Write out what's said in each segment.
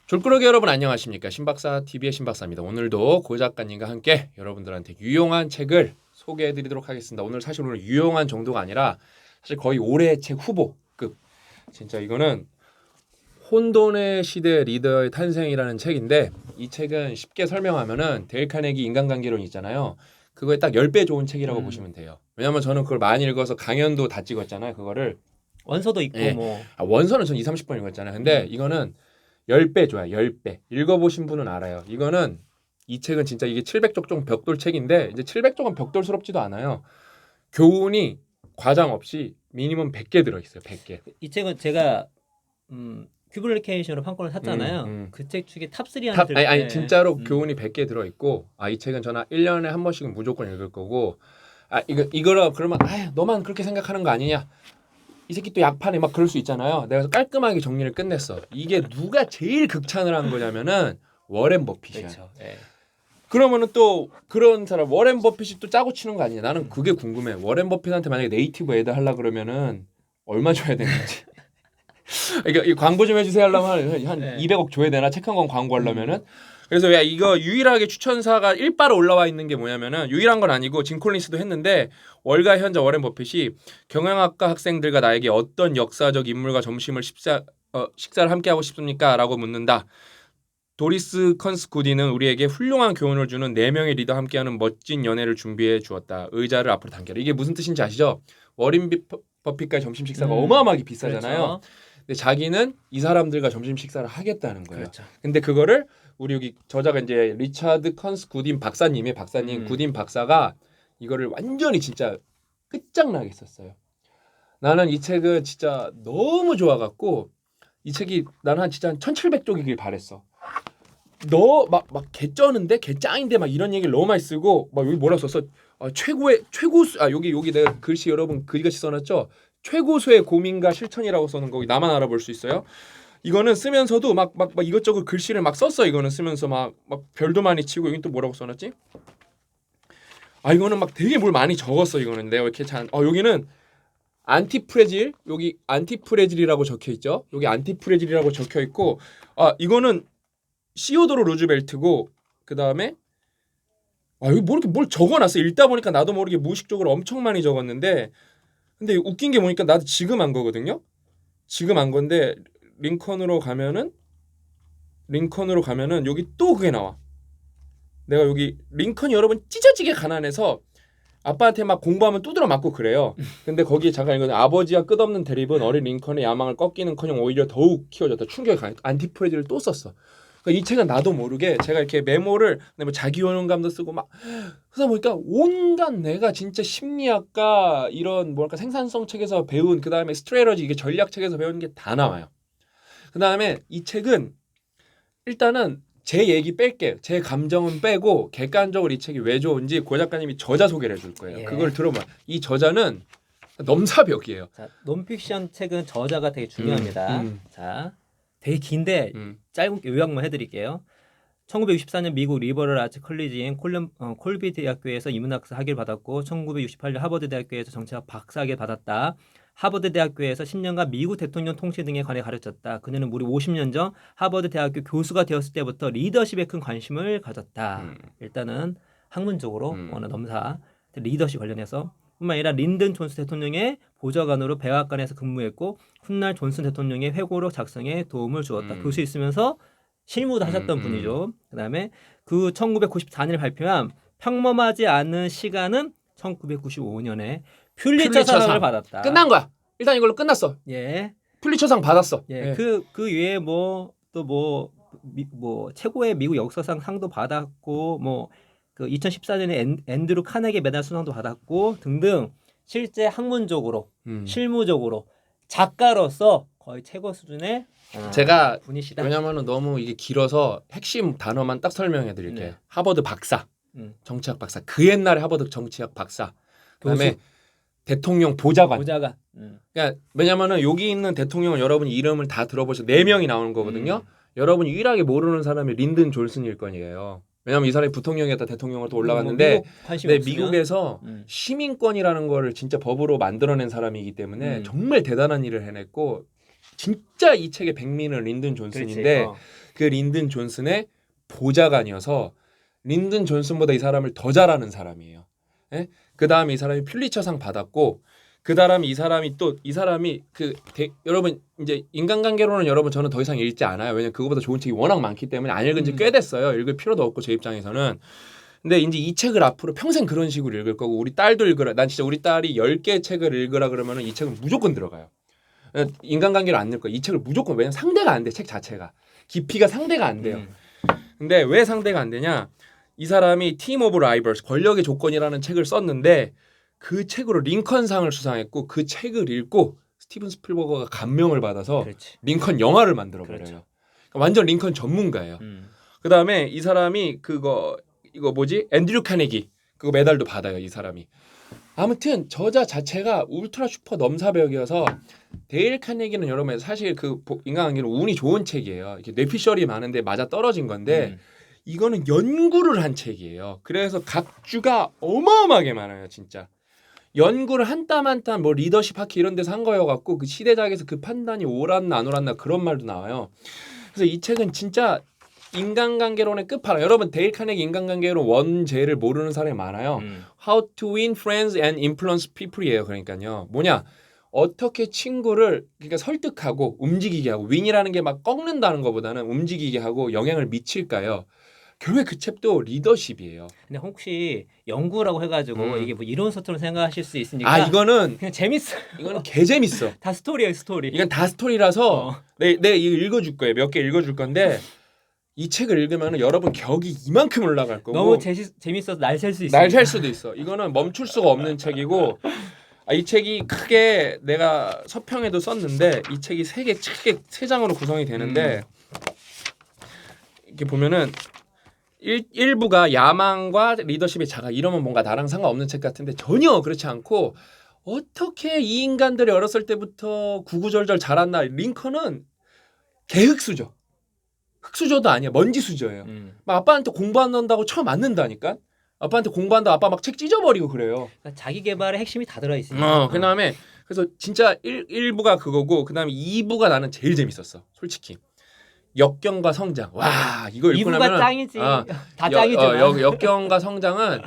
졸꾸러기 여러분 안녕하십니까? 신박사 TV의 신박사입니다. 오늘도 고 작가님과 함께 여러분들한테 유용한 책을 소개해드리도록 하겠습니다. 오늘 유용한 정도가 아니라 사실 거의 올해의 책 후보급. 진짜 이거는 혼돈의 시대 리더의 탄생이라는 책인데 이 책은 쉽게 설명하면은 데일 카네기 인간관계론 있잖아요. 그거에 딱 10배 좋은 책이라고 보시면 돼요. 왜냐면 저는 그걸 많이 읽어서 강연도 다 찍었잖아요. 그거를. 원서도 있고 예. 뭐 원서는 전 2, 30번 읽었잖아요. 근데 이거는 10배 좋아요. 10배. 읽어보신 분은 알아요. 이거는 이 책은 진짜 이게 700쪽 벽돌 책인데 이제 700쪽은 벽돌스럽지도 않아요. 교훈이 과장 없이 미니멈 100개 들어있어요. 100개. 이 책은 제가 큐블리케이션으로 판권을 샀잖아요. 그 책 중에 탑3 안에 들 아니 진짜로 교훈이 100개 들어있고 이 책은 저는 1년에 한 번씩은 무조건 읽을 거고 이거라 그러면 너만 그렇게 생각하는 거 아니냐. 이 새끼 또 약판에 막 그럴 수 있잖아요. 내가 깔끔하게 정리를 끝냈어. 이게 누가 제일 극찬을 한 거냐면은 워렌 버핏이야. 그렇죠. 네. 그러면은 또 그런 사람 워렌 버핏이 또 짜고 치는 거 아니냐. 나는 그게 궁금해. 워렌 버핏한테 만약에 네이티브 애드 하려 그러면은 얼마 줘야 되는지. 그러니까 이 광고 좀 해주세요 하려면 한 네. 200억 줘야 되나? 책 한 권 광고 하려면은. 그래서 이거 유일하게 추천사가 일바로 올라와 있는 게 뭐냐면은 유일한 건 아니고 짐 콜린스도 했는데 월가 현자 워렌 버핏이 경영학과 학생들과 나에게 어떤 역사적 인물과 점심을 식사를 함께 하고 싶습니까? 라고 묻는다. 도리스 컨스 구디는 우리에게 훌륭한 교훈을 주는 4명의 리더 함께하는 멋진 연애를 준비해 주었다. 의자를 앞으로 당겨라. 이게 무슨 뜻인지 아시죠? 워렌 버핏과의 점심 식사가 어마어마하게 비싸잖아요. 그렇죠. 근데 자기는 이 사람들과 점심 식사를 하겠다는 거예요. 그렇죠. 근데 그거를 우리 여기 저자가 이제 리차드 컨스 구딘 박사님 구딘 박사가 이거를 완전히 진짜 끝장나게 썼어요. 나는 이 책은 진짜 너무 좋아갖고 이 책이 나는 진짜 한 1700쪽이길 바랬어. 너 막 개쩌는데 개짱인데 막 이런 얘기를 너무 많이 쓰고 막 여기 뭐라 썼어? 최고수 여기 내가 글씨 여러분 그리같이 써놨죠? 최고수의 고민과 실천이라고 써는 거기 나만 알아볼 수 있어요. 이거는 쓰면서도 막 이것저것 글씨를 막 썼어. 이거는 쓰면서 막 별도 많이 치고 여기 또 뭐라고 써놨지? 이거는 막 되게 뭘 많이 적었어. 이거는 내가 이렇게 여기는 안티프레질 여기 안티프레질이라고 적혀 있죠. 여기 안티프레질이라고 적혀 있고 이거는 시오도르 루즈벨트고 그 다음에 여기 뭐 이렇게 뭘 적어놨어. 읽다 보니까 나도 모르게 무의식적으로 엄청 많이 적었는데 근데 웃긴 게 뭐니까 나도 지금 한 거거든요. 지금 한 건데 링컨으로 가면은 여기 또 그게 나와. 내가 여기 링컨이 여러분 찢어지게 가난해서 아빠한테 막 공부하면 두드려 맞고 그래요. 근데 거기에 잠깐 이거 아버지와 끝없는 대립은 어린 링컨의 야망을 꺾이는커녕 오히려 더욱 키워졌다. 충격이 강해. 안티프레지를 또 썼어. 그러니까 이 책은 나도 모르게 제가 이렇게 메모를 뭐 자기효능감도 쓰고 막 그러다 보니까 온갖 내가 진짜 심리학과 이런 뭐랄까 생산성 책에서 배운 그 다음에 스트레러지 이게 전략 책에서 배운 게 다 나와요. 그 다음에 이 책은 일단은 제 얘기 뺄게요. 제 감정은 빼고 객관적으로 이 책이 왜 좋은지 고 작가님이 저자 소개를 해줄 거예요. 예. 그걸 들어봐. 이 저자는 넘사벽이에요. 자, 논픽션 책은 저자가 되게 중요합니다. 자, 되게 긴데 짧게 요약만 해드릴게요. 1964년 미국 리버럴 아츠 컬리지인 콜비 대학교에서 인문학사 학위를 받았고 1968년 하버드 대학교에서 정치학 박사 학위를 받았다. 하버드 대학교에서 10년간 미국 대통령 통치 등에 관해 가르쳤다. 그녀는 무려 50년 전 하버드 대학교 교수가 되었을 때부터 리더십에 큰 관심을 가졌다. 일단은 학문적으로 워낙 넘사 리더십 관련해서 뿐만 아니라 린든 존슨 대통령의 보좌관으로 백악관에서 근무했고 훗날 존슨 대통령의 회고록 작성에 도움을 주었다. 교수에 있으면서 실무도 하셨던 분이죠. 그다음에 그 1994년에 발표한 평범하지 않은 시간은 1995년에 퓰리처상을 받았다. 끝난 거야. 일단 이걸로 끝났어. 예. 퓰리처상 받았어. 예. 그 외에 뭐 최고의 미국 역사상 상도 받았고 그 2014년에 앤드루 카네기 메달 수상도 받았고 등등 실제 학문적으로 실무적으로 작가로서 거의 최고 수준의 제가 분이시다. 왜냐면은 너무 이게 길어서 핵심 단어만 딱 설명해 드릴게요. 네. 하버드 박사, 정치학 박사. 그 옛날에 하버드 정치학 박사. 그다음에 교수. 대통령 보좌관. 그러니까 왜냐면은 여기 있는 대통령은 여러분이 이름을 다 들어보셔 4명이 나오는 거거든요. 여러분이 유일하게 모르는 사람이 린든 존슨일 거예요. 왜냐면 이 사람이 부통령이었다 대통령으로 또 올라갔는데 미국에서 시민권이라는 거를 진짜 법으로 만들어낸 사람이기 때문에 정말 대단한 일을 해냈고 진짜 이 책의 백미는 린든 존슨인데 그렇지. 그 린든 존슨의 보좌관이어서 린든 존슨보다 이 사람을 더 잘 아는 사람이에요. 예? 그 다음에 이 사람이 퓰리처상 받았고 그 다음에 이 사람이 여러분 이제 인간관계론은 여러분 저는 더 이상 읽지 않아요. 왜냐면 그거보다 좋은 책이 워낙 많기 때문에 안 읽은 지 꽤 됐어요. 읽을 필요도 없고 제 입장에서는. 근데 이제 이 책을 앞으로 평생 그런 식으로 읽을 거고 우리 딸도 읽으라. 난 진짜 우리 딸이 10개 책을 읽으라 그러면은 이 책은 무조건 들어가요. 인간관계를 안 넣을 거야. 이 책을 무조건 왜냐면 상대가 안 돼. 책 자체가. 깊이가 상대가 안 돼요. 근데 왜 상대가 안 되냐? 이 사람이 팀 오브 라이벌스 권력의 조건이라는 책을 썼는데 그 책으로 링컨상을 수상했고 그 책을 읽고 스티븐 스필버거가 감명을 받아서 그렇지. 링컨 영화를 만들어 버려요. 그렇죠. 그러니까 완전 링컨 전문가예요. 그다음에 이 사람이 이거 뭐지? 앤드류 카네기 그거 메달도 받아요. 이 사람이. 아무튼 저자 자체가 울트라 슈퍼 넘사벽이어서 데일 카네기는 여러분 사실 그 인간관계는 운이 좋은 책이에요. 이렇게 뇌피셜이 많은데 맞아 떨어진 건데 이거는 연구를 한 책이에요. 그래서 각주가 어마어마하게 많아요, 진짜. 연구를 한 땀 한 땀 뭐 리더십 학회 이런 데서 한 거여 갖고 그 시대작에서 그 판단이 옳았나 안 옳았나 그런 말도 나와요. 그래서 이 책은 진짜 인간관계론의 끝판왕. 여러분 데일 카네기 인간관계론 원제를 모르는 사람이 많아요. How to win friends and influence people이에요. 그러니까요. 뭐냐? 어떻게 친구를 그러니까 설득하고 움직이게 하고 윈이라는 게 막 꺾는다는 것보다는 움직이게 하고 영향을 미칠까요? 결국에 그 책도 리더십이에요. 근데 혹시 연구라고 해가지고 이게 뭐 이론서처럼 생각하실 수 있으니까 아 이거는 그냥 재밌어. 이거는 개 재밌어. 다 스토리예요, 스토리. 이건 다 스토리라서 내가 이거 읽어줄 거예요. 몇 개 읽어줄 건데 이 책을 읽으면 여러분 격이 이만큼 올라갈 거고 너무 재밌어서 날 셀 수 있어. 날 셀 수도 있어. 이거는 멈출 수가 없는 책이고 이 책이 크게 내가 서평에도 썼는데 이 책이 크게 세 장으로 구성이 되는데 이렇게 보면은 1부가 야망과 리더십의 자가 이러면 뭔가 나랑 상관없는 책 같은데 전혀 그렇지 않고 어떻게 이 인간들이 어렸을 때부터 구구절절 자랐나. 링컨은 개흙수저. 흙수저도 아니야. 먼지수저예요. 막 아빠한테 공부 안 한다고 처음 안 는다니까. 아빠한테 공부한다 아빠 막 책 찢어버리고 그래요. 그러니까 자기 개발의 핵심이 다 들어있으니까. 그다음에 그래서 진짜 1부가 그거고 그다음에 2부가 나는 제일 재밌었어. 솔직히. 역경과 성장. 와 이거 읽고 2부가 나면 짱이지. 다 짱이죠. 역경과 성장은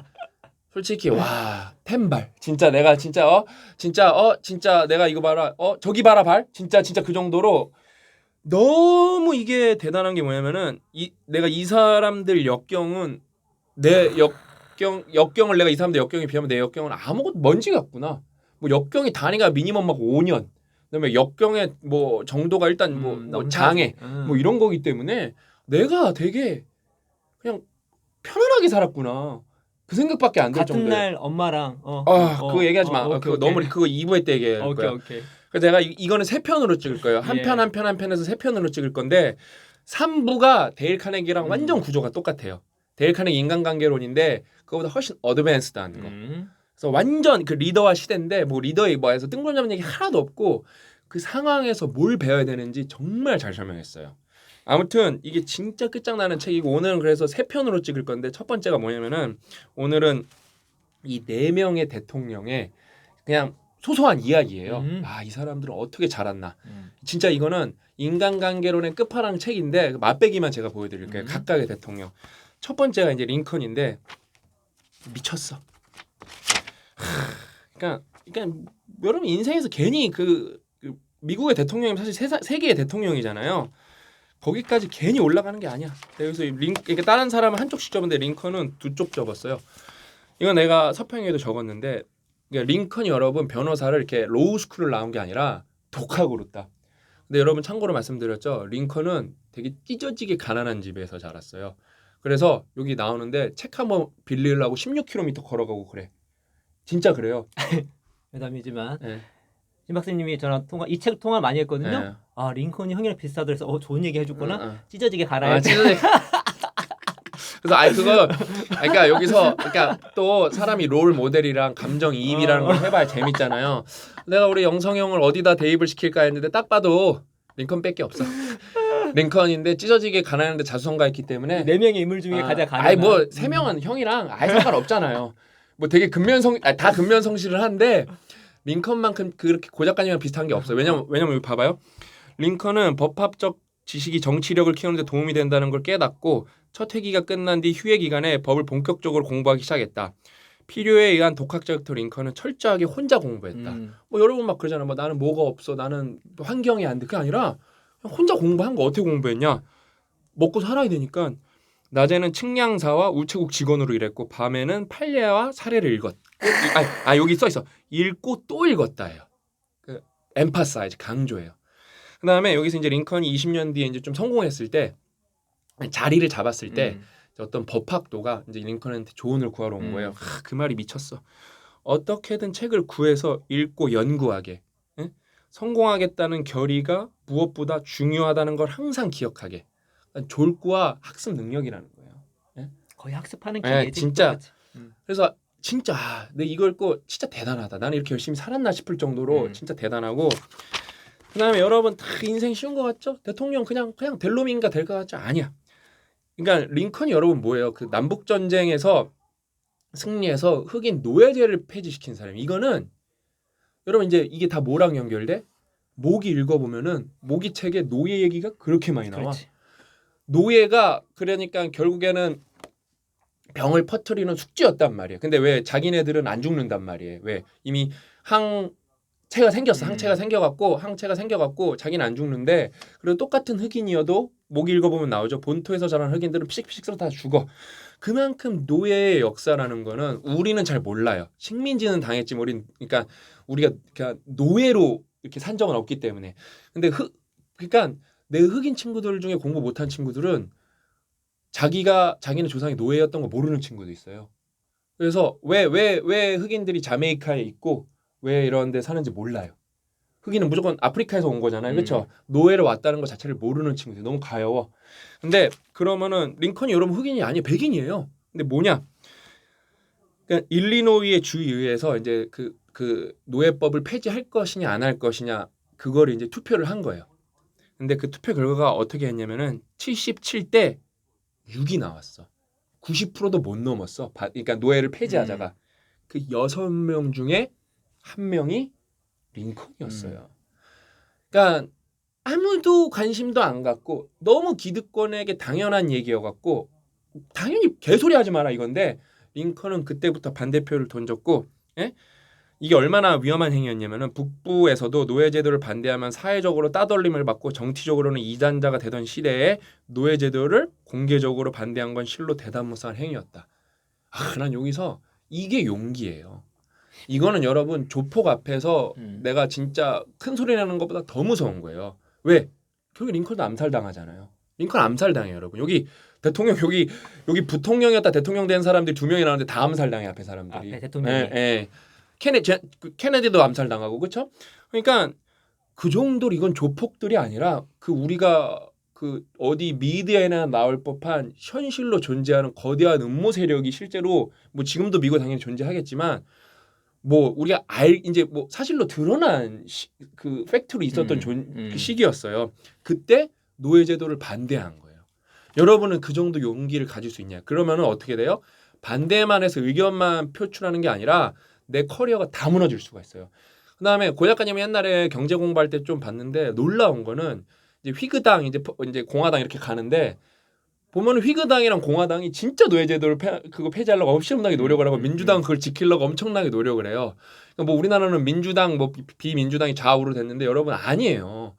솔직히 와 템발. 진짜 내가 진짜 내가 이거 봐라. 저기 봐라 발. 진짜 그 정도로 너무 이게 대단한 게 뭐냐면은 내가 이 사람들 역경은 내 역경을 내가 이 사람들 역경에 비하면 내 역경은 아무것도 먼지 같구나. 뭐 역경이 단위가 미니멈 막 5년. 그다음에 역경의 뭐 정도가 일단 뭐 장애 뭐 이런 거기 때문에 내가 되게 그냥 편안하게 살았구나. 그 생각밖에 안 들 정도예요. 같은 날 엄마랑 그거 얘기하지 마. 그거 너무 그거 2부에 때 얘기할 거야. 오케이. 그래서 내가 이거는 3편으로 찍을 거예요. 한 편에서 3편으로 찍을 건데 3부가 데일 카네기랑 완전 구조가 똑같아요. 데일 카네기 인간관계론인데 그거보다 훨씬 어드밴스드한 거. 그래서 완전 그 리더와 시대인데 뭐 리더에 뭐해서 뜬구름 얘기 하나도 없고 그 상황에서 뭘 배워야 되는지 정말 잘 설명했어요. 아무튼 이게 진짜 끝장나는 책이고 오늘은 그래서 3편으로 찍을 건데 첫 번째가 뭐냐면은 오늘은 이 4명의 대통령의 그냥 소소한 이야기예요. 이 사람들은 어떻게 자랐나. 진짜 이거는 인간관계론의 끝판왕 책인데 맛배기만 제가 보여드릴게요. 각각의 대통령. 첫 번째가 이제 링컨인데 미쳤어. 그러니까 여러분 인생에서 괜히 그 미국의 대통령이 사실 세계의 대통령이잖아요. 거기까지 괜히 올라가는 게 아니야. 그래서 그러니까 다른 사람은 한쪽씩 접었는데 링컨은 2쪽 접었어요. 이거 내가 서평에도 적었는데 그러니까 링컨이 여러분 변호사를 이렇게 로우스쿨을 나온 게 아니라 독학으로 딱. 근데 여러분 참고로 말씀드렸죠. 링컨은 되게 찢어지게 가난한 집에서 자랐어요. 그래서 여기 나오는데 책 한번 빌리려고 16km 걸어가고 그래. 진짜 그래요. 회담이지만 신 박사님이 저랑 이 책 통화 많이 했거든요. 링컨이 형이랑 비슷하더라서 좋은 얘기 해줬구나. 찢어지게 갈아야 돼. 그래서 그러니까 여기서 그러니까 또 사람이 롤 모델이랑 감정 이입이라는 걸 해봐야 재밌잖아요. 내가 우리 영성 형을 어디다 대입을 시킬까 했는데 딱 봐도 링컨밖에 없어. 링컨인데 찢어지게 가난한데 자수성가했기 때문에 4명의 인물 중에 가장 가난한. 아니 뭐 3명은 형이랑 아예 상관없잖아요. 뭐 되게 다 근면성실을 한데 링컨만큼 그렇게 고작가님이랑 비슷한 게 없어요. 왜냐면 여기 봐봐요. 링컨은 법학적 지식이 정치력을 키우는 데 도움이 된다는 걸 깨닫고 첫 회기가 끝난 뒤 휴회 기간에 법을 본격적으로 공부하기 시작했다. 필요에 의한 독학자격투 링컨은 철저하게 혼자 공부했다. 뭐 여러분 막 그러잖아. 뭐 나는 뭐가 없어. 나는 환경이 안 돼. 그게 아니라 그냥 혼자 공부한 거 어떻게 공부했냐? 먹고 살아야 되니까 낮에는 측량사와 우체국 직원으로 일했고 밤에는 판례와 사례를 읽었. 여기 써 있어. 읽고 또 읽었다예요. 그 emphasize 강조해요. 그다음에 여기서 이제 링컨이 20년 뒤에 이제 좀 성공했을 때 자리를 잡았을 때 어떤 법학도가 이제 링컨한테 조언을 구하러 온 거예요. 그 말이 미쳤어. 어떻게든 책을 구해서 읽고 연구하게. 응? 성공하겠다는 결의가 무엇보다 중요하다는 걸 항상 기억하게. 졸구와 학습 능력이라는 거예요. 예? 거의 학습하는 예, 기계지. 진짜. 그래서 진짜 내가 이걸 읽고 진짜 대단하다. 나는 이렇게 열심히 살았나 싶을 정도로 진짜 대단하고. 그다음에 여러분 다 인생 쉬운 거 같죠? 대통령 그냥 될 놈인가 될 거 같죠? 아니야. 그러니까 링컨이 여러분 뭐예요? 그 남북 전쟁에서 승리해서 흑인 노예제를 폐지시킨 사람. 이거는 여러분 이제 이게 다 뭐랑 연결돼? 모기 읽어보면은 모기 책에 노예 얘기가 그렇게 많이 나와. 그렇지. 노예가 그러니까 결국에는 병을 퍼뜨리는 숙주였단 말이에요. 근데 왜 자기네들은 안 죽는단 말이에요. 왜 이미 항체가 생겼어. 항체가 생겨갖고 자기는 안 죽는데 그리고 똑같은 흑인이어도 목 읽어보면 나오죠. 본토에서 자란 흑인들은 피식피식 썰어 다 죽어. 그만큼 노예의 역사라는 거는 우리는 잘 몰라요. 식민지는 당했지만 그러니까 우리가 그냥 노예로 이렇게 산적은 없기 때문에. 근데 그러니까 내 흑인 친구들 중에 공부 못한 친구들은 자기네 조상이 노예였던 거 모르는 친구도 있어요. 그래서 왜 흑인들이 자메이카에 있고 왜 이런 데 사는지 몰라요. 흑인은 무조건 아프리카에서 온 거잖아요. 그렇죠? 노예로 왔다는 것 자체를 모르는 친구들 너무 가여워. 근데 그러면은 링컨이 여러분 흑인이 아니에요. 백인이에요. 근데 뭐냐? 그러니까 일리노이의 주의회에서 이제 그 노예법을 폐지할 것이냐 안 할 것이냐 그거를 이제 투표를 한 거예요. 근데 그 투표 결과가 어떻게 했냐면은 77대 6이 나왔어. 90%도 못 넘었어. 그러니까 노예를 폐지하자가 그 6명 중에 한 명이 링컨이었어요. 그러니까 아무도 관심도 안 갖고 너무 기득권에게 당연한 얘기여갖고 당연히 개소리하지 마라 이건데 링컨은 그때부터 반대표를 던졌고 예? 이게 얼마나 위험한 행위였냐면은 북부에서도 노예제도를 반대하면 사회적으로 따돌림을 받고 정치적으로는 이단자가 되던 시대에 노예제도를 공개적으로 반대한 건 실로 대담무쌍한 행위였다. 난 여기서 이게 용기예요. 이거는 여러분 조폭 앞에서 내가 진짜 큰 소리 나는 것보다 더 무서운 거예요. 왜? 결국 링컨도 암살당하잖아요. 링컨 암살당해요, 여러분. 여기 대통령 여기 부통령이었다 대통령 된 사람들이 2명이 나오는데 다 암살당해 앞에 사람들이. 네, 대통령이. 케네디도 암살당하고 그렇죠? 그러니까 그 정도로 이건 조폭들이 아니라 그 우리가 그 어디 미디어에나 나올 법한 현실로 존재하는 거대한 음모 세력이 실제로 뭐 지금도 미국 당연히 존재하겠지만 뭐 우리가 이제 뭐 사실로 드러난 그 팩트로 있었던 그 시기였어요. 그때 노예제도를 반대한 거예요. 여러분은 그 정도 용기를 가질 수 있냐? 그러면은 어떻게 돼요? 반대만 해서 의견만 표출하는 게 아니라 내 커리어가 다 무너질 수가 있어요. 그다음에 고 작가님이 옛날에 경제 공부할 때 좀 봤는데 놀라운 거는 이제 휘그당 이제 공화당 이렇게 가는데 보면 휘그당이랑 공화당이 진짜 노예제도를 그거 폐지하려고 엄청나게 노력을 하고 민주당은 그걸 지키려고 엄청나게 노력을 해요. 그러니까 뭐 우리나라는 민주당 뭐 비민주당이 좌우로 됐는데 여러분 아니에요.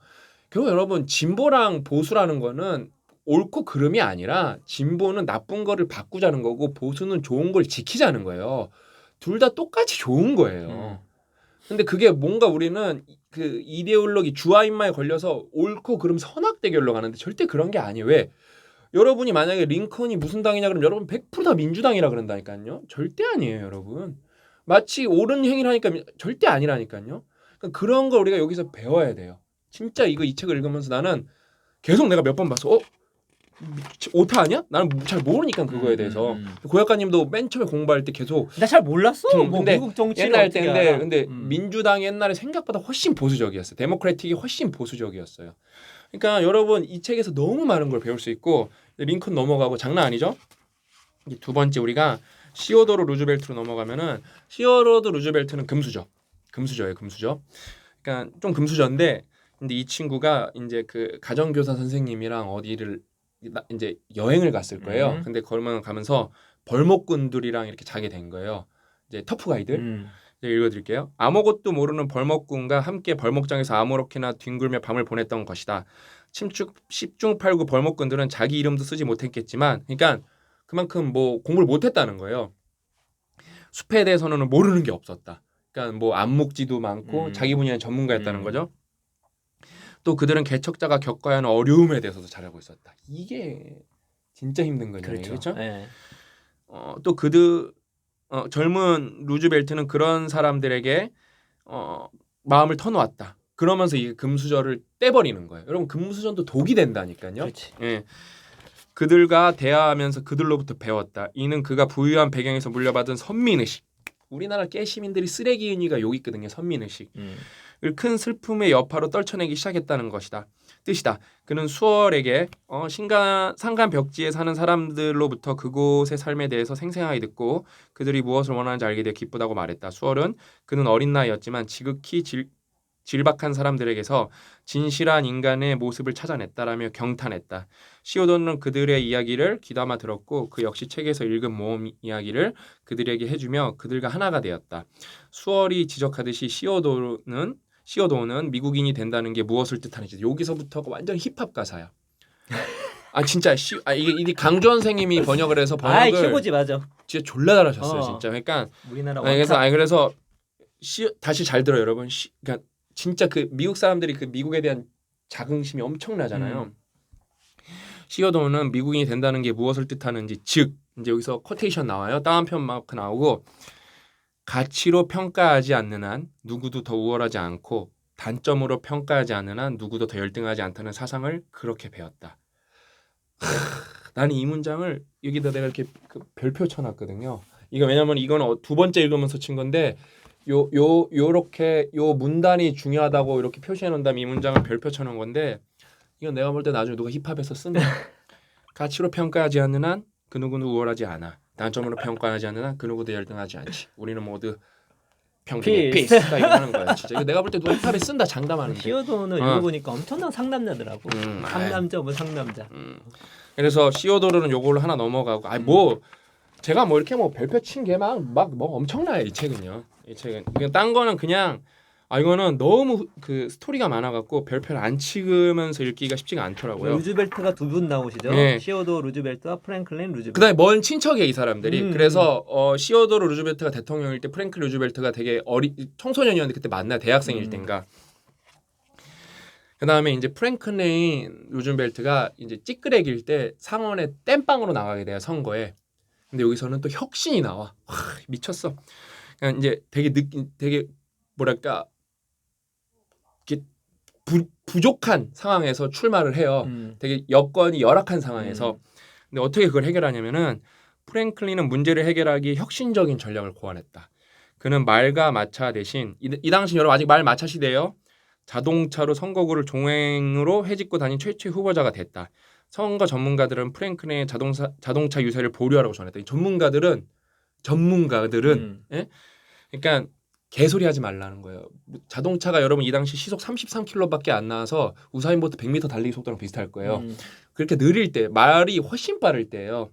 결국 여러분 진보랑 보수라는 거는 옳고 그름이 아니라 진보는 나쁜 거를 바꾸자는 거고 보수는 좋은 걸 지키자는 거예요. 둘 다 똑같이 좋은 거예요. 근데 그게 뭔가 우리는 그 이데올로기 주화인마에 걸려서 옳고 그름 선악 대결로 가는데 절대 그런 게 아니에요. 왜? 여러분이 만약에 링컨이 무슨 당이냐 그러면 여러분 100%다 민주당이라 그런다니까요. 절대 아니에요, 여러분. 마치 옳은 행위를 하니까 절대 아니라니까요. 그러니까 그런 걸 우리가 여기서 배워야 돼요. 진짜 이 책을 읽으면서 나는 계속 내가 몇 번 봤어. 오타 아니야? 나는 잘 모르니까 그거에 대해서. 고 작가님도 맨 처음에 공부할 때 계속 나 잘 몰랐어. 뭐 근데 미국 정치를 옛날 어떻게 때인데 알아? 근데 민주당이 옛날에 생각보다 훨씬 보수적이었어요. 데모크래틱이 훨씬 보수적이었어요. 그러니까 여러분 이 책에서 너무 많은 걸 배울 수 있고 링컨 넘어가고 장난 아니죠? 이제 두 번째 우리가 시어도르 루즈벨트로 넘어가면은 시어도르 루즈벨트는 금수저예요. 금수저. 그러니까 좀 금수저인데 근데 이 친구가 이제 그 가정교사 선생님이랑 어디를 이제 여행을 갔을 거예요. 근데 거기만 가면서 벌목꾼들이랑 이렇게 자게 된 거예요. 이제 터프 가이들. 이제 읽어드릴게요. 아무것도 모르는 벌목꾼과 함께 벌목장에서 아무렇게나 뒹굴며 밤을 보냈던 것이다. 10중 8구 벌목꾼들은 자기 이름도 쓰지 못했겠지만, 그러니까 그만큼 뭐 공부를 못했다는 거예요. 숲에 대해서는 모르는 게 없었다. 그러니까 뭐 암묵지도 많고 자기 분야의 전문가였다는 거죠. 또 그들은 개척자가 겪어야 하는 어려움에 대해서도 잘 알고 있었다. 이게 진짜 힘든 거죠. 그렇죠? 네. 또 그들 젊은 루즈벨트는 그런 사람들에게 마음을 터놓았다. 그러면서 이 금수저를 떼버리는 거예요. 여러분 금수저도 독이 된다니까요. 그렇지. 예. 그들과 대화하면서 그들로부터 배웠다. 이는 그가 부유한 배경에서 물려받은 선민의식. 우리나라 깨시민들이 쓰레기 의미가 여기 있거든요. 선민의식. 큰 슬픔의 여파로 떨쳐내기 시작했다는 것이다. 뜻이다. 그는 수월에게 상간 벽지에 사는 사람들로부터 그곳의 삶에 대해서 생생하게 듣고 그들이 무엇을 원하는지 알게 되어 기쁘다고 말했다. 수월은 그는 어린 나이였지만 지극히 질박한 사람들에게서 진실한 인간의 모습을 찾아냈다라며 경탄했다. 시오도는 그들의 이야기를 귀담아 들었고 그 역시 책에서 읽은 모험 이야기를 그들에게 해주며 그들과 하나가 되었다. 수월이 지적하듯이 시오도는 미국인이 된다는 게 무엇을 뜻하는지 여기서부터가 완전 힙합 가사야. 아 진짜 이게 강주원 선생님이 번역을 해서 번역을 최고지 맞아. 진짜 졸라 잘하셨어요. 진짜. 그러니까 우리나라 그래서 다시 잘 들어요, 여러분. 그러니까 진짜 그 미국 사람들이 그 미국에 대한 자긍심이 엄청나잖아요. 시어도는 미국인이 된다는 게 무엇을 뜻하는지, 즉 이제 여기서 코테이션 나와요. 따옴표 마크 나오고 가치로 평가하지 않는 한 누구도 더 우월하지 않고 단점으로 평가하지 않는 한 누구도 더 열등하지 않다는 사상을 그렇게 배웠다. 나는 이 문장을 여기다 내가 이렇게 별표 쳐놨거든요. 이거 왜냐면 이건 두 번째 읽으면서 친 건데 요렇게 요 문단이 중요하다고 이렇게 표시해 놓은 다음에 이 문장을 별표 쳐놓은 건데 이건 내가 볼 때 나중에 누가 힙합에서 쓰면 가치로 평가하지 않는 한 그 누구는 우월하지 않아. 단점으로 평가하지 않는 한 그 누구도 열등하지 않지. 우리는 모두 평등의 피스. 이거 하는 거야. 진짜 이거 내가 볼 때 누가 힙합에 쓴다 장담하는데. 시오도는 읽어보니까 엄청난 상남자더라고. 상남자 뭐 상남자. 그래서 시오도르는 요걸로 하나 넘어가고 뭐 제가 뭐 이렇게 뭐 별표 친 게 막 뭐 엄청나요 이 책은요. 이 책은 그냥 딴 거는 그냥 이거는 너무 그 스토리가 많아갖고 별표를 안 치면서 읽기가 쉽지가 않더라고요. 루즈벨트가 두 분 나오시죠. 네. 시오도 루즈벨트와 프랭클린 루즈벨트. 그다음에 먼 친척이에요 이 사람들이. 그래서 시어도르 루즈벨트가 대통령일 때 프랭클 루즈벨트가 되게 청소년이었는데 그때 만나 대학생일 때인가. 그다음에 이제 프랭클린 루즈벨트가 이제 찌끄레기일 때 상원에 땜빵으로 나가게 돼요 선거에. 근데 여기서는 또 혁신이 나와. 와, 미쳤어. 그냥 이제 되게 뭐랄까 이렇게 부족한 상황에서 출마를 해요. 되게 여건이 열악한 상황에서. 근데 어떻게 그걸 해결하냐면은 프랭클린은 문제를 해결하기 혁신적인 전략을 고안했다. 그는 말과 마차 대신 이 당시 여러분 아직 말 마차 시대예요. 자동차로 선거구를 종횡으로 헤집고 다닌 최초의 후보자가 됐다. 선거 전문가들은 프랭클린의 자동차 유세를 보류하라고 전했다. 이 전문가들은 예? 그러니까 개소리 하지 말라는 거예요. 자동차가 여러분 이 당시 시속 33km밖에 안 나와서 우사인 볼트 100m 달리기 속도랑 비슷할 거예요. 그렇게 느릴 때 말이 훨씬 빠를 때예요.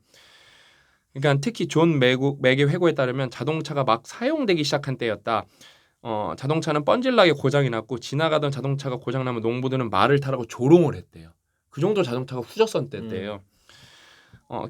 그러니까 특히 존 맥의 회고에 따르면 자동차가 막 사용되기 시작한 때였다. 자동차는 뻔질나게 고장이 났고 지나가던 자동차가 고장나면 농부들은 말을 타라고 조롱을 했대요. 그 정도 자동차가 후저선 때였대요.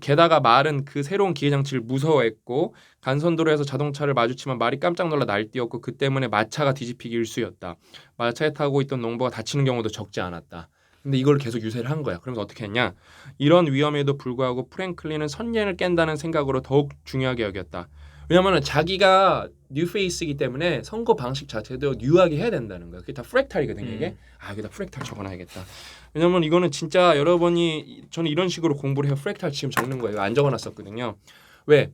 게다가 말은 그 새로운 기계장치를 무서워했고 간선도로에서 자동차를 마주치면 말이 깜짝 놀라 날뛰었고 그 때문에 마차가 뒤집히기 일쑤였다. 마차에 타고 있던 농부가 다치는 경우도 적지 않았다. 근데 이걸 계속 유세를 한 거야. 그러면서 어떻게 했냐? 이런 위험에도 불구하고 프랭클린은 선례를 깬다는 생각으로 더욱 중요하게 여겼다. 왜냐하면 자기가 뉴페이스이기 때문에 선거 방식 자체도 뉴하게 해야 된다는 거야. 그게 다 프랙탈이거든요. 이게 여기다 프랙탈 적어놔야겠다. 왜냐면 이거는 진짜 여러분이 저는 이런 식으로 공부를 해요. 프랙탈 지금 적는 거예요. 안 적어놨었거든요. 왜?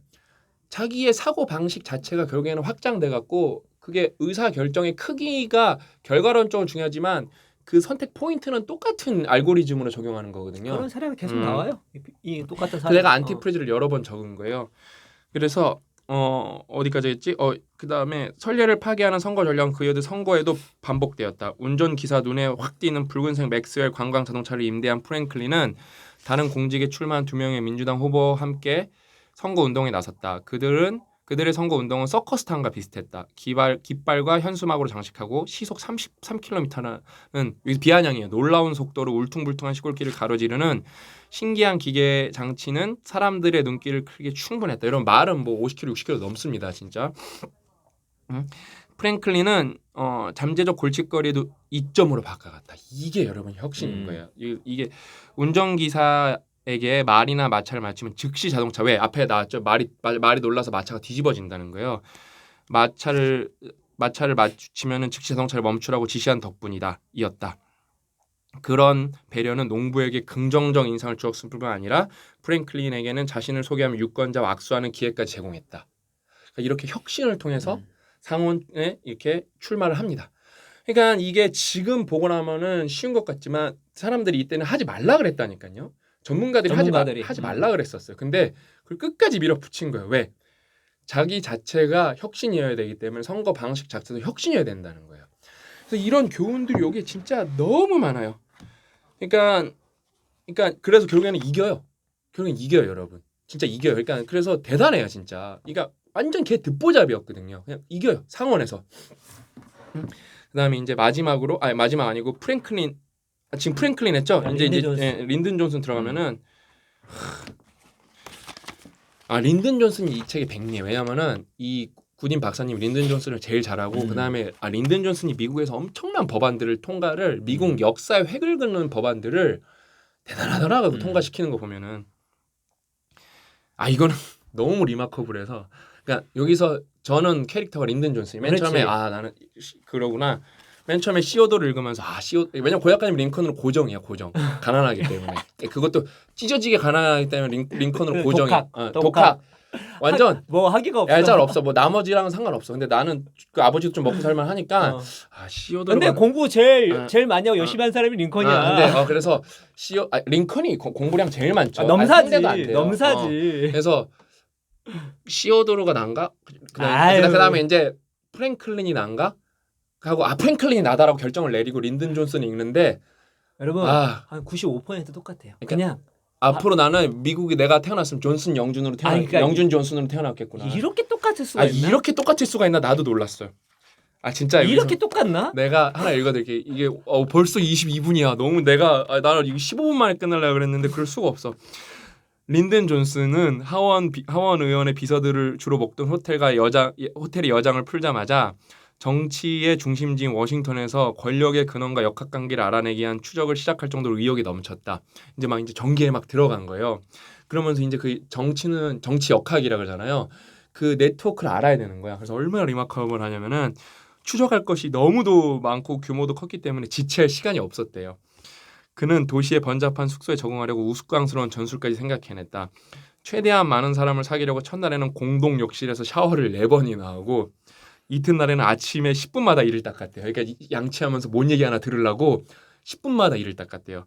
자기의 사고 방식 자체가 결국에는 확장돼 갖고 그게 의사 결정의 크기가 결과론적으로 중요하지만 그 선택 포인트는 똑같은 알고리즘으로 적용하는 거거든요. 그런 사례가 계속 나와요. 이 똑같은 사례. 내가 안티프리즈를 여러 번 적은 거예요. 그래서 어디까지 했지? 그다음에 선례를 파괴하는 선거 전략은 그 여드 선거에도 반복되었다. 운전기사 눈에 확 띄는 붉은색 맥스웰 관광 자동차를 임대한 프랭클린은 다른 공직에 출마한 2명의 민주당 후보와 함께 선거 운동에 나섰다. 그들의 선거 운동은 서커스탄과 비슷했다. 깃발과 현수막으로 장식하고 시속 33km라는 비아냥이에요. 놀라운 속도로 울퉁불퉁한 시골길을 가로지르는 신기한 기계 장치는 사람들의 눈길을 크게 충분했다. 이런 말은 뭐 50km, 60km 넘습니다, 진짜. 프랭클린은 잠재적 골칫거리도 이점으로 바꿔갔다. 이게 여러분 혁신인 거예요. 이게 운전기사에게 말이나 마차를 맞추면 즉시 자동차 왜 앞에 나왔죠? 말이 놀라서 마차가 뒤집어진다는 거예요. 마차를 맞추면은 즉시 자동차를 멈추라고 지시한 덕분이다. 이었다. 그런 배려는 농부에게 긍정적 인상을 주었을 뿐만 아니라 프랭클린에게는 자신을 소개하며 유권자와 악수하는 기회까지 제공했다. 그러니까 이렇게 혁신을 통해서 상원에 이렇게 출마를 합니다. 그러니까 이게 지금 보고 나면은 쉬운 것 같지만 사람들이 이때는 하지 말라 그랬다니까요. 전문가들이 하지 말라 그랬었어요. 근데 그걸 끝까지 밀어붙인 거예요. 왜? 자기 자체가 혁신이어야 되기 때문에 선거 방식 자체도 혁신이어야 된다는 거예요. 그래서 이런 교훈들이 여기 진짜 너무 많아요. 그러니까 그래서 결국에는 이겨요. 결국엔 이겨요, 여러분. 진짜 이겨요. 그러니까 그래서 대단해요, 진짜. 그러니까 완전 걔 듣보잡이었거든요. 그냥 이겨요, 상원에서. 그다음에 이제 마지막으로 마지막 아니고 프랭클린 지금 프랭클린 했죠. 이제 린든 존슨 들어가면은 린든 존슨이 이 책의 백미예요. 왜냐면은 이 구딘 박사님 린든 존슨을 제일 잘하고 그다음에 린든 존슨이 미국에서 엄청난 법안들을 통과를 미국 역사의 획을 긋는 법안들을 대단하더라고요. 통과시키는 거 보면은 이거는 너무 리마커블해서 그러니까 여기서 저는 캐릭터가 린든 존슨이 맨 처음에 나는 그러구나. 맨 처음에 시오도를 읽으면서 왜냐면 고약한 링컨으로 고정이야. 가난하기 때문에 그것도 찢어지게 가난하기 때문에 링컨으로 고정이야. 독학 완전 뭐 하기가 없어. 얄짤 없어. 뭐 나머지랑은 상관없어. 근데 나는 그 아버지도 좀 먹고 살만 하니까 시오도. 근데 공부 제일 많이 하고 열심히 한 사람이 링컨이야. 근데 그래서 링컨이 공부량 제일 많죠. 넘사지. 그래서 시오도르가 난가? 그다음에 이제 프랭클린이 난가? 하고 프랭클린이 나다라고 결정을 내리고 린든 존슨이 읽는데 여러분 한 95% 똑같아요. 그냥 앞으로 나는 미국이 내가 태어났으면 존슨 영준으로 영준 존슨으로 태어났겠구나. 이렇게 똑같을 수가 있나? 이렇게 똑같을 수가 있나? 나도 놀랐어요. 진짜 이렇게 똑같나? 내가 하나 읽어드릴게. 이게 벌써 22분이야. 너무 나는 이거 15분 만에 끝내려고 그랬는데 그럴 수가 없어. 린든 존슨은 하원 의원의 비서들을 주로 먹던 호텔의 여장을 풀자마자 정치의 중심지인 워싱턴에서 권력의 근원과 역학관계를 알아내기 위한 추적을 시작할 정도로 의욕이 넘쳤다. 이제 전기에 막 들어간 거예요. 그러면서 이제 그 정치는 정치 역학이라 그러잖아요. 그 네트워크를 알아야 되는 거야. 그래서 얼마나 리마커블 하냐면은 추적할 것이 너무도 많고 규모도 컸기 때문에 지체할 시간이 없었대요. 그는 도시의 번잡한 숙소에 적응하려고 우스꽝스러운 전술까지 생각해냈다. 최대한 많은 사람을 사귀려고 첫날에는 공동 욕실에서 샤워를 4번이나 하고 이튿날에는 아침에 10분마다 이를 닦았대요. 그러니까 양치하면서 뭔 얘기 하나 들으려고 10분마다 이를 닦았대요.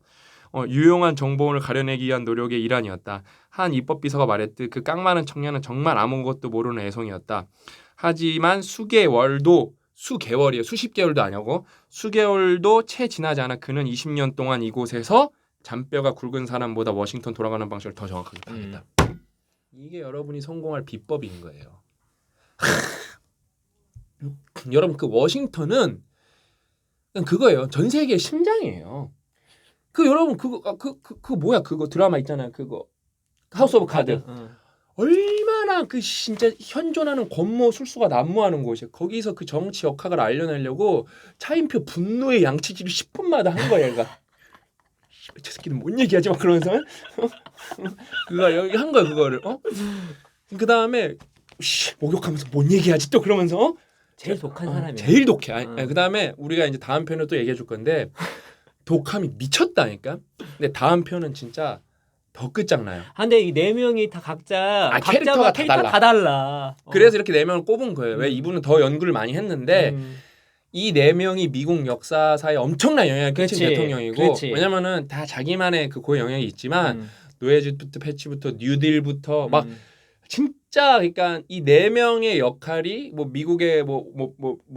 유용한 정보원을 가려내기 위한 노력의 일환이었다. 한 입법비서가 말했듯 그 깡마는 청년은 정말 아무것도 모르는 애송이었다. 하지만 수개월이에요. 수십 개월도 아니고 수개월도 채 지나지 않아 그는 20년 동안 이곳에서 잔뼈가 굵은 사람보다 워싱턴 돌아가는 방식을 더 정확하게 파악했다. 이게 여러분이 성공할 비법인 거예요. 여러분 그 워싱턴은 그냥 그거예요. 전 세계의 심장이에요. 여러분 그거 뭐야? 그거 드라마 있잖아요. 그거 하우스 오브 카드. 얼마나 진짜 현존하는 권모 술수가 난무하는 곳이에요. 거기서 그 정치 역학을 알려내려고 차인표 분노의 양치질을 10분마다 한 거야. 얘가 저 새끼는 뭔 얘기하지 막 그러면서 그거 여기 한 거야 그거를. 그 다음에 목욕하면서 뭔 얘기하지 또 그러면서 제일 독한 사람이야. 제일 독해. 그 다음에 우리가 이제 다음 편을 또 얘기해 줄 건데 독함이 미쳤다니까. 근데 다음 편은 진짜 더 끝장나요. 근데 이 4명이 다 각자 캐릭터가 다 달라. 그래서 이렇게 4명을 꼽은 거예요. 왜 이분은 더 연구를 많이 했는데 이 4명이 미국 역사사에 엄청난 영향을 끼친 대통령이고 왜냐면은 다 자기만의 그 고유 영향이 있지만 노예제부터 패치부터 뉴딜부터 막 진짜 그러니까 이 네 명의 역할이 뭐 미국의 뭐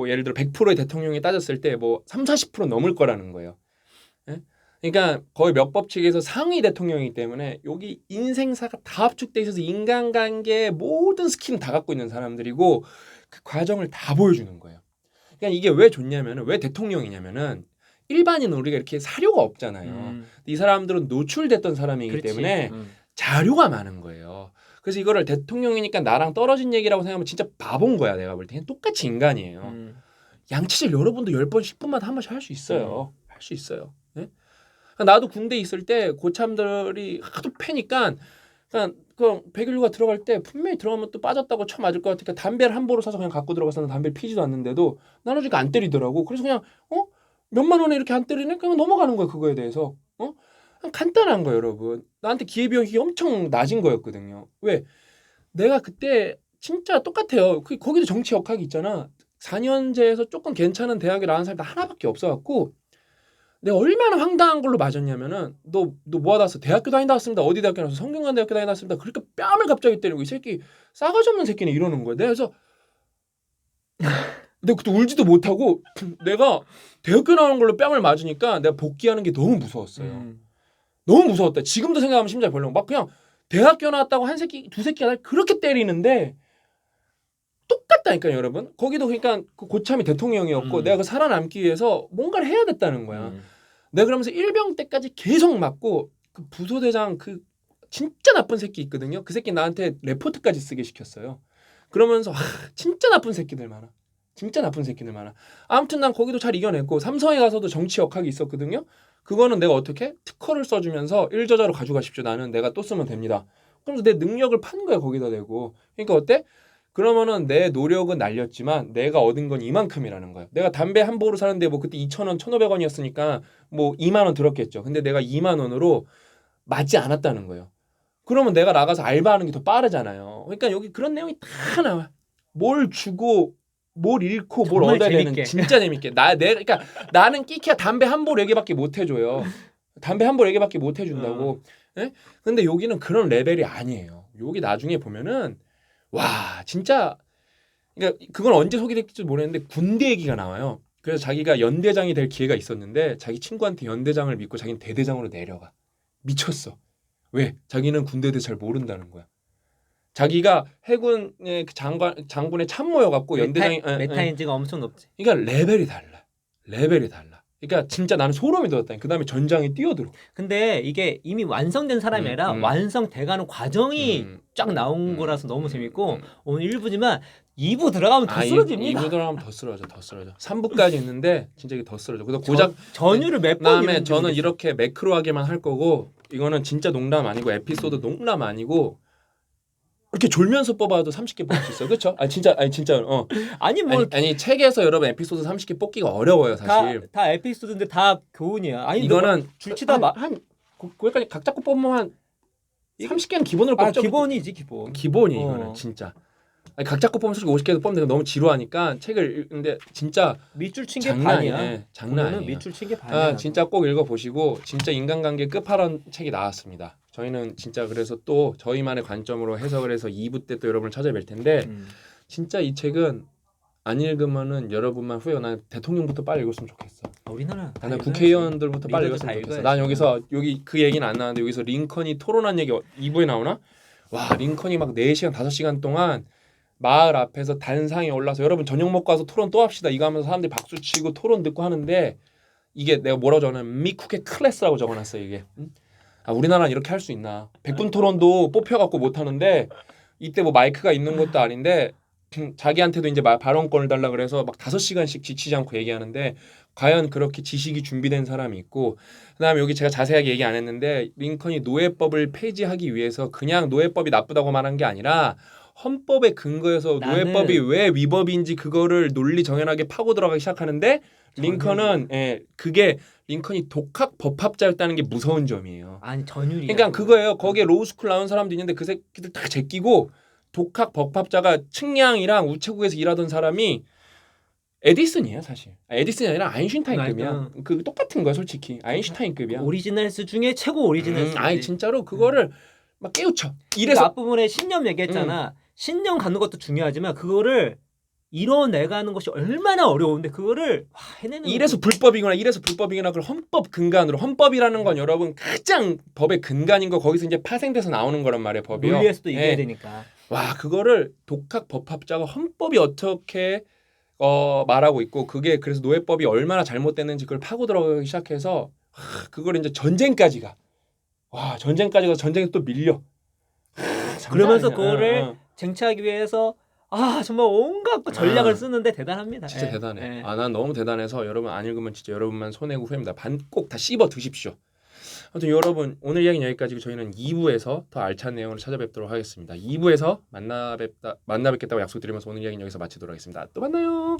예를 들어 100%의 대통령이 따졌을 때 뭐 3, 40% 넘을 거라는 거예요. 예? 그러니까 거의 몇 법칙에서 상위 대통령이기 때문에 여기 인생사가 다 합축돼 있어서 인간관계의 모든 스킬은 다 갖고 있는 사람들이고 그 과정을 다 보여주는 거예요. 그러니까 이게 왜 좋냐면은 왜 대통령이냐면은 일반인 우리가 이렇게 사료가 없잖아요. 이 사람들은 노출됐던 사람이기 그렇지. 때문에 자료가 많은 거예요. 그래서 이거를 대통령이니까 나랑 떨어진 얘기라고 생각하면 진짜 바본 거야. 내가 볼 때 똑같이 인간이에요. 양치질 여러분도 10번 10분마다 한 번씩 할 수 있어요. 할 수 있어요. 네? 나도 군대 있을 때 고참들이 하도 패니까 그 백일류가 들어갈 때 분명히 들어가면 또 빠졌다고 쳐 맞을 것 같으니까 담배를 한 보로 사서 그냥 갖고 들어갔었는데 담배를 피지도 않는데도 나눠주니까 안 때리더라고. 그래서 그냥 몇만 원에 이렇게 안 때리네? 그냥 넘어가는 거야 그거에 대해서. 그냥 간단한 거예요 여러분. 나한테 기회비용이 엄청 낮은 거였거든요. 왜? 내가 그때 진짜 똑같아요. 거기도 정치 역학이 있잖아. 4년제에서 조금 괜찮은 대학에 나온 사람이 하나밖에 없어갖고 내가 얼마나 황당한 걸로 맞았냐면은 너 뭐 하다 왔어? 대학교 다니다 왔습니다. 어디 대학교 나왔어? 성균관 대학교 다니다 왔습니다. 그러니까 뺨을 갑자기 때리고 이 새끼 싸가지 없는 새끼는 이러는 거야. 내가 그래서 내가 그때 울지도 못하고 내가 대학교 나오는 걸로 뺨을 맞으니까 내가 복귀하는 게 너무 무서웠어요. 너무 무서웠다. 지금도 생각하면 심장이 벌렁. 막 그냥 대학교 나왔다고 한 새끼 두 새끼가 날 그렇게 때리는데 똑같다니까요, 여러분. 거기도 그러니까 그 고참이 대통령이었고 내가 그 살아남기 위해서 뭔가를 해야 됐다는 거야. 내가 그러면서 일병 때까지 계속 맞고 그 부소대장 그 진짜 나쁜 새끼 있거든요. 그 새끼 나한테 레포트까지 쓰게 시켰어요. 그러면서 진짜 나쁜 새끼들 많아. 진짜 나쁜 새끼들 많아. 아무튼 난 거기도 잘 이겨냈고 삼성에 가서도 정치 역학이 있었거든요. 그거는 내가 어떻게 특허를 써주면서 일저자로 가져가십시오. 나는 내가 또 쓰면 됩니다. 그러면서 내 능력을 판 거야 거기다 대고. 그러니까 어때? 그러면은 내 노력은 날렸지만 내가 얻은 건 이만큼이라는 거야. 내가 담배 한 보로 사는데 뭐 그때 2,000원, 1,500원이었으니까 뭐 2만 원 들었겠죠. 근데 내가 2만 원으로 맞지 않았다는 거예요. 그러면 내가 나가서 알바하는 게 더 빠르잖아요. 그러니까 여기 그런 내용이 다 나와. 뭘 주고 뭘 잃고 뭘 얻어야 재밌게. 되는 진짜 재밌게. 그러니까 나는 끼키야 담배 한 보 4개밖에 못 해줘요. 담배 한 보 4개밖에 못 해준다고. 예? 근데 여기는 그런 레벨이 아니에요. 여기 나중에 보면은 와 진짜 그러니까 그건 언제 소개될지 모르겠는데 군대 얘기가 나와요. 그래서 자기가 연대장이 될 기회가 있었는데 자기 친구한테 연대장을 믿고 자기는 대대장으로 내려가. 미쳤어. 왜? 자기는 군대에 잘 모른다는 거야. 자기가 해군의 그 장군의 참모여갖고 연대장이 메타인지가 엄청 높지. 그러니까 레벨이 달라. 레벨이 달라. 그러니까 진짜 나는 소름이 돋았다. 그 다음에 전장에 뛰어들어. 근데 이게 이미 완성된 사람이 아니라 완성돼가는 과정이 쫙 나온 거라서 너무 재밌고 오늘 1부지만 2부 들어가면 더 쓰러집니다. 2부 들어가면 더 쓰러져. 3부까지 있는데 진짜 이게 더 쓰러져. 그래서 고작 전율을 몇 번 그다음에 저는 이렇게 매크로하게만 할 거고 이거는 진짜 농담 아니고 에피소드 농담 아니고 이렇게 졸면서 뽑아도 30개 뽑을 수 있어요. 그렇죠? 아니 진짜. 아니 책에서 여러분 에피소드 30개 뽑기가 어려워요, 사실. 다 에피소드인데 다 교훈이야. 아니 이거는 줄치다 거기까지 각 잡고 뽑으면 한 30개는 기본으로 뽑죠. 기본이지. 기본이 이거는 진짜. 아니, 각 잡고 뽑으면 솔직히 50개도 뽑는데 너무 지루하니까 책을 읽는데 진짜 밑줄 친 게 반이야. 장난 아니에요. 밑줄 친 게 반이야. 진짜 꼭 읽어보시고 진짜 인간관계 끝판왕 책이 나왔습니다. 저희는 진짜 그래서 또 저희만의 관점으로 해석을 해서 2부 때 또 여러분을 찾아뵐 텐데 진짜 이 책은 안 읽으면은 여러분만 후회가 난 대통령부터 빨리 읽었으면 좋겠어. 우리나라 나는 국회의원들부터 빨리 읽었으면 좋겠어. 난 여기 그 얘기는 안 나왔는데 여기서 링컨이 토론한 얘기 2부에 나오나? 와 링컨이 막 4시간 5시간 동안 마을 앞에서 단상에 올라서 여러분 저녁 먹고 와서 토론 또 합시다 이거 하면서 사람들이 박수치고 토론 듣고 하는데 이게 내가 뭐라고 적어놨냐면 미쿡의 클래스라고 적어놨어요 이게. 우리나라는 이렇게 할 수 있나. 100분 토론도 뽑혀갖고 못하는데 이때 뭐 마이크가 있는 것도 아닌데 자기한테도 이제 발언권을 달라 그래서 막 5시간씩 지치지 않고 얘기하는데 과연 그렇게 지식이 준비된 사람이 있고 그다음에 여기 제가 자세하게 얘기 안 했는데 링컨이 노예법을 폐지하기 위해서 그냥 노예법이 나쁘다고 말한 게 아니라 헌법에 근거해서 노예법이 왜 위법인지 그거를 논리 정연하게 파고 들어가기 시작하는데 링컨은 그게 링컨이 독학 법학자였다는 게 무서운 점이에요. 아니 전율이. 그러니까 그거예요. 거기에 로우스쿨 나온 사람도 있는데 그 새끼들 다 제끼고 독학 법학자가 측량이랑 우체국에서 일하던 사람이 에디슨이에요 사실. 에디슨이 아니라 아인슈타인급이야. 그 똑같은 거야 솔직히. 아인슈타인급이야. 오리지널스 중에 최고 오리지널스. 아니 진짜로 그거를 막 깨우쳐. 그래서 이래서 앞부분에 신념 얘기했잖아. 신념 갖는 것도 중요하지만 그거를 이뤄내가는 것이 얼마나 어려운데 그거를 해내는 이래서 불법이거나 이래서 불법이거나 그걸 헌법 근간으로 헌법이라는 건 여러분 가장 법의 근간인 거 거기서 이제 파생돼서 나오는 거란 말이에요 법이요. 논리에서도 이겨야 예. 되니까. 와 그거를 독학 법학자가 헌법이 어떻게 말하고 있고 그게 그래서 노예법이 얼마나 잘못됐는지 그걸 파고 들어가기 시작해서 그걸 이제 전쟁까지 가. 와 전쟁까지 가서 전쟁에 또 밀려. 그러면서 장난 아니야. 그거를 쟁취하기 위해서 정말 온갖 전략을 쓰는데 대단합니다. 진짜 예. 대단해. 예. 난 너무 대단해서 여러분 안 읽으면 진짜 여러분만 손해고 후회입니다. 꼭 다 씹어 드십시오. 아무튼 여러분 오늘 이야기는 여기까지고 저희는 2부에서 더 알찬 내용을 찾아뵙도록 하겠습니다. 2부에서 만나 뵙겠다고 약속드리면서 오늘 이야기는 여기서 마치도록 하겠습니다. 또 만나요.